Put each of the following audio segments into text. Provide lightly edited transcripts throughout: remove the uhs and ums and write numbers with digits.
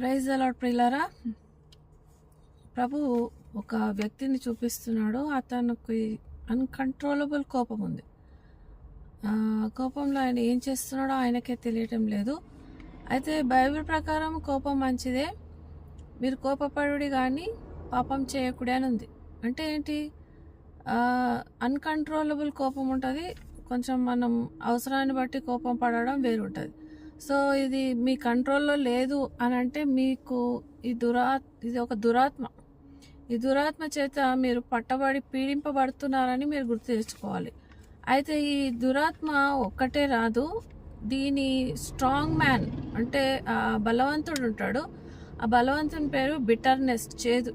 Praise the lord ప్రియులారా. ప్రభు ఒక వ్యక్తిని చూపిస్తున్నాడు. అతనికి అన్కంట్రోలబుల్ కోపం ఉంది. కోపంలో ఆయన ఏం చేస్తున్నాడో ఆయనకే తెలియటం లేదు. అయితే బైబిల్ ప్రకారం కోపం మంచిదే, మీరు కోపపడుడి కానీ పాపం చేయకూడదు అని ఉంది. అంటే ఏంటి? అన్కంట్రోలబుల్ కోపం ఉంటుంది, కొంచెం మనం అవసరాన్ని బట్టి కోపం పడడం వేరు ఉంటుంది. సో ఇది మీ కంట్రోల్లో లేదు అని అంటే మీకు ఇది ఒక దురాత్మ. ఈ దురాత్మ చేత మీరు పట్టబడి పీడింపబడుతున్నారని మీరు గుర్తు తెచ్చుకోవాలి. అయితే ఈ దురాత్మ ఒక్కటే రాదు, దీని స్ట్రాంగ్ మ్యాన్ అంటే బలవంతుడు ఉంటాడు. ఆ బలవంతుని పేరు బిటర్నెస్, చేదు.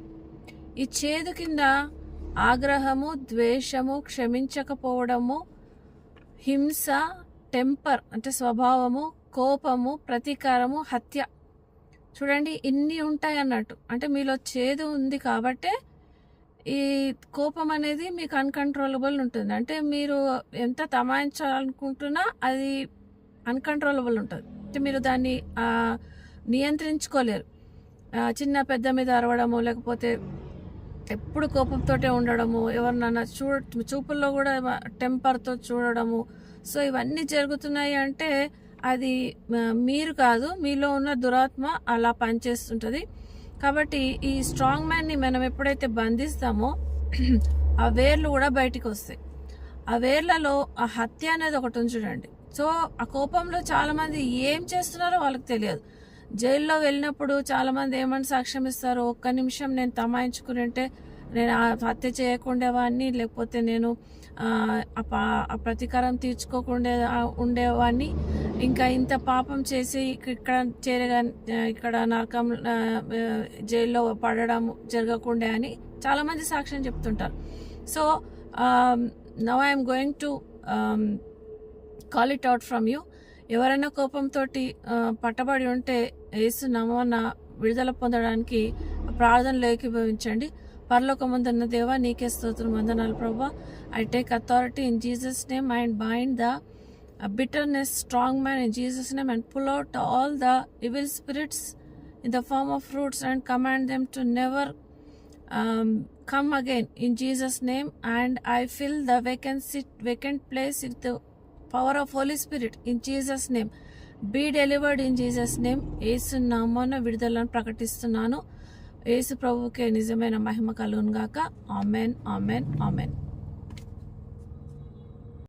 ఈ చేదు కింద ఆగ్రహము, ద్వేషము, క్షమించకపోవడము, హింస, టెంపర్ అంటే స్వభావము, కోపము, ప్రతీకారము, హత్య. చూడండి, ఇన్ని ఉంటాయి అన్నట్టు. అంటే మీలో చేదు ఉంది కాబట్టే ఈ కోపం అనేది మీకు అన్కంట్రోలబుల్ ఉంటుంది. అంటే మీరు ఎంత తమాయించాలనుకుంటున్నా అది అన్కంట్రోలబుల్ ఉంటుంది. అంటే మీరు దాన్ని నియంత్రించుకోలేరు. చిన్న పెద్ద మీద అరవడము, లేకపోతే ఎప్పుడు కోపంతో ఉండడము, ఎవరినన్నా చూపుల్లో కూడా టెంపర్తో చూడడము. సో ఇవన్నీ జరుగుతున్నాయి అంటే అది మీరు కాదు, మీలో ఉన్న దురాత్మ అలా పనిచేస్తుంటుంది. కాబట్టి ఈ స్ట్రాంగ్ మ్యాన్ని మనం ఎప్పుడైతే బంధిస్తామో ఆ వేర్లు కూడా బయటికి వస్తాయి. ఆ వేర్లలో ఆ హత్య అనేది ఒకటి ఉంది చూడండి. సో ఆ కోపంలో చాలామంది ఏం చేస్తున్నారో వాళ్ళకి తెలియదు. జైల్లో వెళ్ళినప్పుడు చాలామంది ఏమని సాక్ష్యం ఇస్తారు, ఒక్క నిమిషం నేను తమాయించుకుని ఉంటే నేను హత్య చేయకుండేవాడిని, లేకపోతే నేను ఆ ప్రతీకారం తీర్చుకోకుండా ఉండేవాడిని, ఇంకా ఇంత పాపం చేసి ఇక్కడ నరకం జైల్లో పడడం జరగకుండే అని చాలామంది సాక్ష్యం చెప్తుంటారు. So now I'm going to call it out from you. ఎవరైనా కోపంతో పట్టబడి ఉంటే యేసు నామమున విడుదల పొందడానికి ప్రార్థనలు ఏకీభవించండి. పరలోకమందున్న దేవా, నీకే స్తోత్రం, వందనాలు ప్రభువా. I take authority in Jesus name and bind the bitterness, strong man in Jesus name, and pull out all the evil spirits in the form of fruits and command them to never come again in Jesus name. And I fill the vacant place with the power of Holy Spirit in Jesus name. Be delivered in Jesus name. యేసు నామమున విడుదలను ప్రకటిస్తున్నాను. యేసు ప్రభువుకే నిజమైన మహిమ కలుగును గాక. Amen, amen, amen.